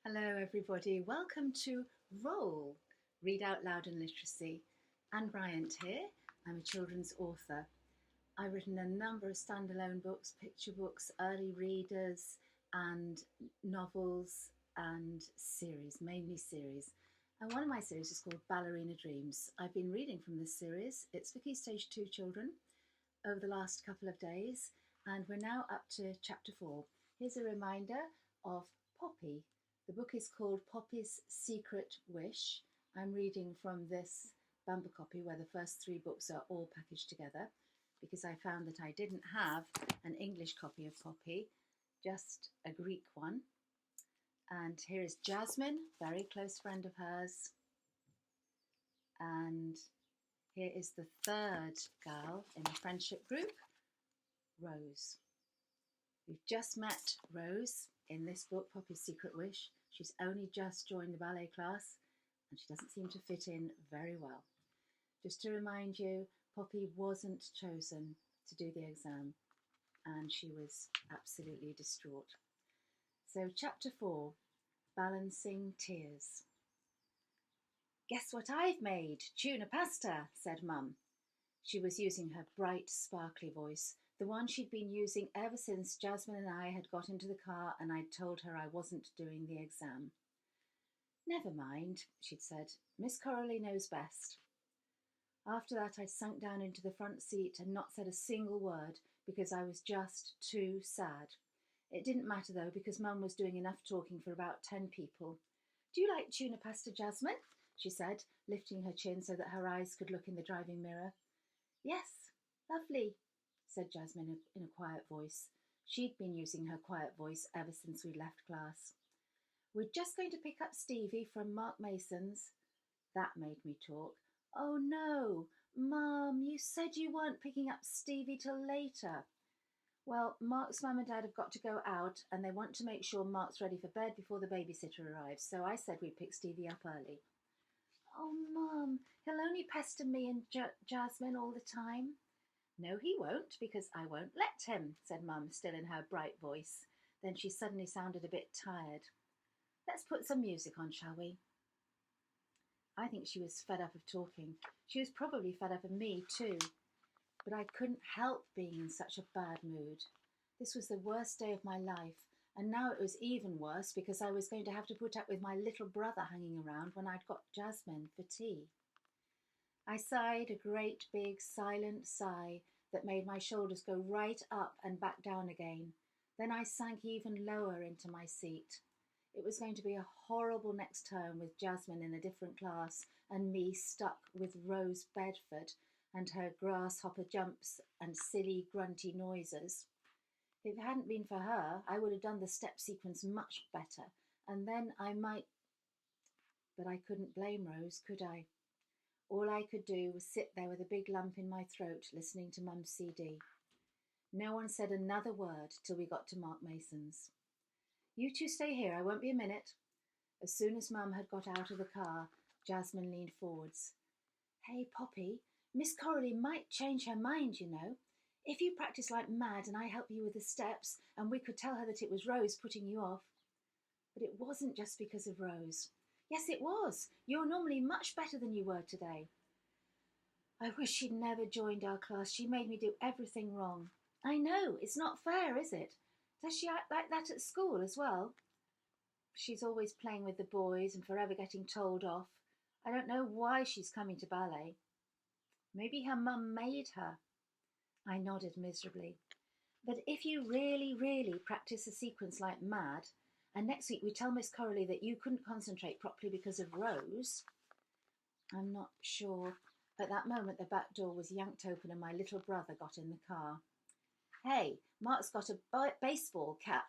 Hello, everybody. Welcome to Roll, Read Out Loud and Literacy. Anne Bryant here. I'm a children's author. I've written a number of standalone books, picture books, early readers, and novels and series, mainly series. And one of my series is called Ballerina Dreams. I've been reading from this series. It's for Key Stage 2 children over the last couple of days, and we're now up to chapter 4. Here's a reminder of Poppy. The book is called Poppy's Secret Wish. I'm reading from this bumper copy where the first 3 books are all packaged together because I found that I didn't have an English copy of Poppy, just a Greek one. And here is Jasmine, very close friend of hers. And here is the third girl in the friendship group, Rose. We've just met Rose in this book, Poppy's Secret Wish. She's only just joined the ballet class and she doesn't seem to fit in very well. Just to remind you, Poppy wasn't chosen to do the exam and she was absolutely distraught. So chapter 4, Balancing Tears. Guess what I've made? Tuna pasta, said Mum. She was using her bright, sparkly voice, the one she'd been using ever since Jasmine and I had got into the car and I'd told her I wasn't doing the exam. Never mind, she'd said. Miss Coralie knows best. After that, I sunk down into the front seat and not said a single word because I was just too sad. It didn't matter though because Mum was doing enough talking for about 10 people. Do you like tuna pasta, Jasmine? She said, lifting her chin so that her eyes could look in the driving mirror. Yes, lovely, said Jasmine in a quiet voice. She'd been using her quiet voice ever since we left class. We're just going to pick up Stevie from Mark Mason's. That made me talk. Oh no, Mum, you said you weren't picking up Stevie till later. Well, Mark's mum and dad have got to go out and they want to make sure Mark's ready for bed before the babysitter arrives, so I said we'd pick Stevie up early. Oh, Mum, he'll only pester me and Jasmine all the time. No, he won't, because I won't let him, said Mum, still in her bright voice. Then she suddenly sounded a bit tired. Let's put some music on, shall we? I think she was fed up of talking. She was probably fed up of me too. But I couldn't help being in such a bad mood. This was the worst day of my life, and now it was even worse because I was going to have to put up with my little brother hanging around when I'd got Jasmine for tea. I sighed a great big silent sigh that made my shoulders go right up and back down again. Then I sank even lower into my seat. It was going to be a horrible next term with Jasmine in a different class and me stuck with Rose Bedford and her grasshopper jumps and silly grunty noises. If it hadn't been for her, I would have done the step sequence much better, and then I might... But I couldn't blame Rose, could I? All I could do was sit there with a big lump in my throat, listening to Mum's CD. No one said another word till we got to Mark Mason's. You two stay here, I won't be a minute. As soon as Mum had got out of the car, Jasmine leaned forwards. Hey, Poppy, Miss Coralie might change her mind, you know. If you practice like mad and I help you with the steps, and we could tell her that it was Rose putting you off. But it wasn't just because of Rose. Yes, it was. You're normally much better than you were today. I wish she'd never joined our class. She made me do everything wrong. I know, it's not fair, is it? Does she act like that at school as well? She's always playing with the boys and forever getting told off. I don't know why she's coming to ballet. Maybe her mum made her. I nodded miserably. But if you really, really practice a sequence like mad, and next week we tell Miss Coralie that you couldn't concentrate properly because of Rose... I'm not sure. At that moment the back door was yanked open and my little brother got in the car. Hey, Mark's got a baseball cap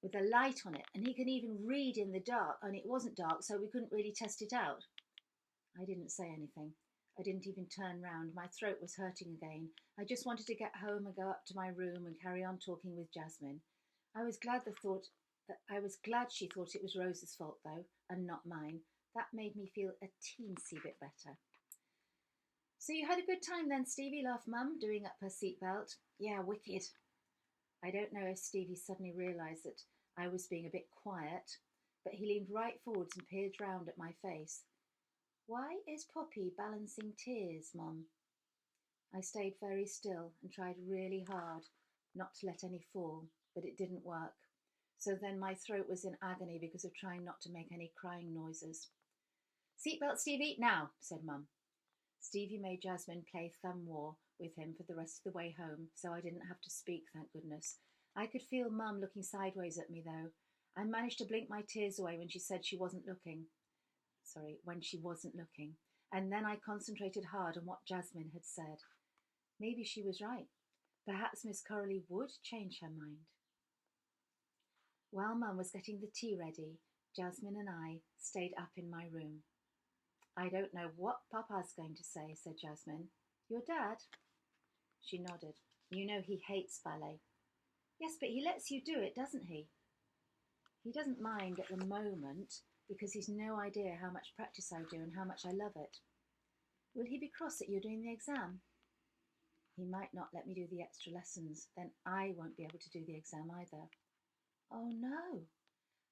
with a light on it and he can even read in the dark, and it wasn't dark so we couldn't really test it out. I didn't say anything. I didn't even turn round. My throat was hurting again. I just wanted to get home and go up to my room and carry on talking with Jasmine. I was glad she thought it was Rose's fault though, and not mine. That made me feel a teensy bit better. So you had a good time then, Stevie, laughed Mum, doing up her seatbelt. Yeah, wicked. I don't know if Stevie suddenly realised that I was being a bit quiet, but he leaned right forwards and peered round at my face. "Why is Poppy balancing tears, Mum?" I stayed very still and tried really hard not to let any fall, but it didn't work. So then my throat was in agony because of trying not to make any crying noises. "Seatbelt, Stevie, now," said Mum. Stevie made Jasmine play thumb war with him for the rest of the way home, so I didn't have to speak, thank goodness. I could feel Mum looking sideways at me, though. I managed to blink my tears away when she said she wasn't looking. When she wasn't looking. And then I concentrated hard on what Jasmine had said. Maybe she was right. Perhaps Miss Coralie would change her mind. While Mum was getting the tea ready, Jasmine and I stayed up in my room. "I don't know what Papa's going to say," said Jasmine. "Your dad?" She nodded. "You know he hates ballet." "Yes, but he lets you do it, doesn't he?" "He doesn't mind at the moment because he's no idea how much practice I do and how much I love it." "Will he be cross at you doing the exam?" "He might not let me do the extra lessons. Then I won't be able to do the exam either." "Oh no."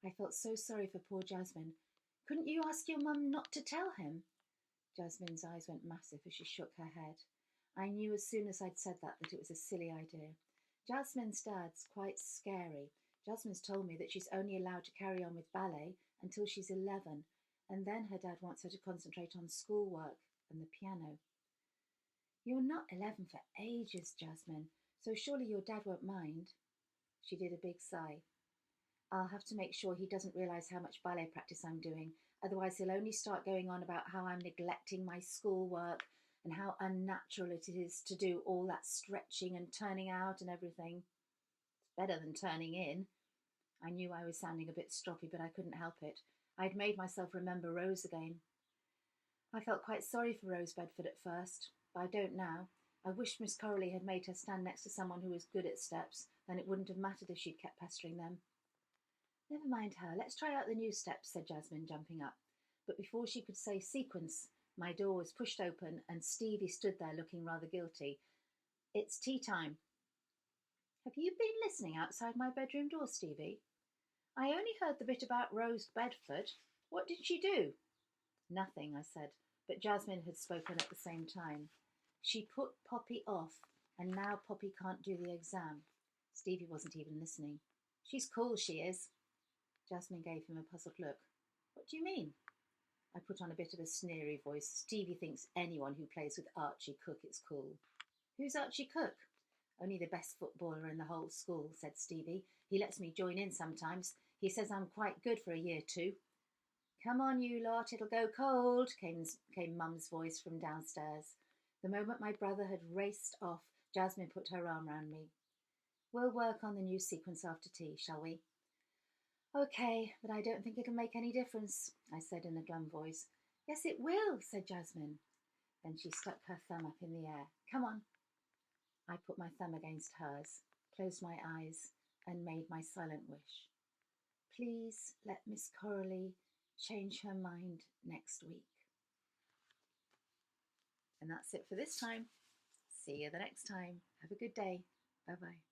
I felt so sorry for poor Jasmine. "Couldn't you ask your mum not to tell him?" Jasmine's eyes went massive as she shook her head. I knew as soon as I'd said that it was a silly idea. Jasmine's dad's quite scary. Jasmine's told me that she's only allowed to carry on with ballet until she's 11, and then her dad wants her to concentrate on schoolwork and the piano. "You're not 11 for ages, Jasmine, so surely your dad won't mind." She did a big sigh. "I'll have to make sure he doesn't realise how much ballet practice I'm doing, otherwise he'll only start going on about how I'm neglecting my schoolwork and how unnatural it is to do all that stretching and turning out and everything. It's better than turning in." I knew I was sounding a bit stroppy, but I couldn't help it. I'd made myself remember Rose again. I felt quite sorry for Rose Bedford at first, but I don't now. I wished Miss Coralie had made her stand next to someone who was good at steps, then it wouldn't have mattered if she'd kept pestering them. "Never mind her, let's try out the new steps," said Jasmine, jumping up. But before she could say sequence, my door was pushed open and Stevie stood there looking rather guilty. "It's tea time." "Have you been listening outside my bedroom door, Stevie?" "I only heard the bit about Rose Bedford. What did she do?" "Nothing," I said, but Jasmine had spoken at the same time. "She put Poppy off, and now Poppy can't do the exam." Stevie wasn't even listening. "She's cool, she is." Jasmine gave him a puzzled look. "What do you mean?" I put on a bit of a sneery voice. "Stevie thinks anyone who plays with Archie Cook is cool." "Who's Archie Cook?" "Only the best footballer in the whole school," said Stevie. "He lets me join in sometimes. He says I'm quite good for a year two." "Come on, you lot, it'll go cold," came Mum's voice from downstairs. The moment my brother had raced off, Jasmine put her arm round me. "We'll work on the new sequence after tea, shall we?" "Okay, but I don't think it'll make any difference," I said in a glum voice. "Yes, it will," said Jasmine. Then she stuck her thumb up in the air. "Come on." I put my thumb against hers, closed my eyes, and made my silent wish. "Please let Miss Coralie change her mind next week." And that's it for this time. See you the next time. Have a good day. Bye-bye.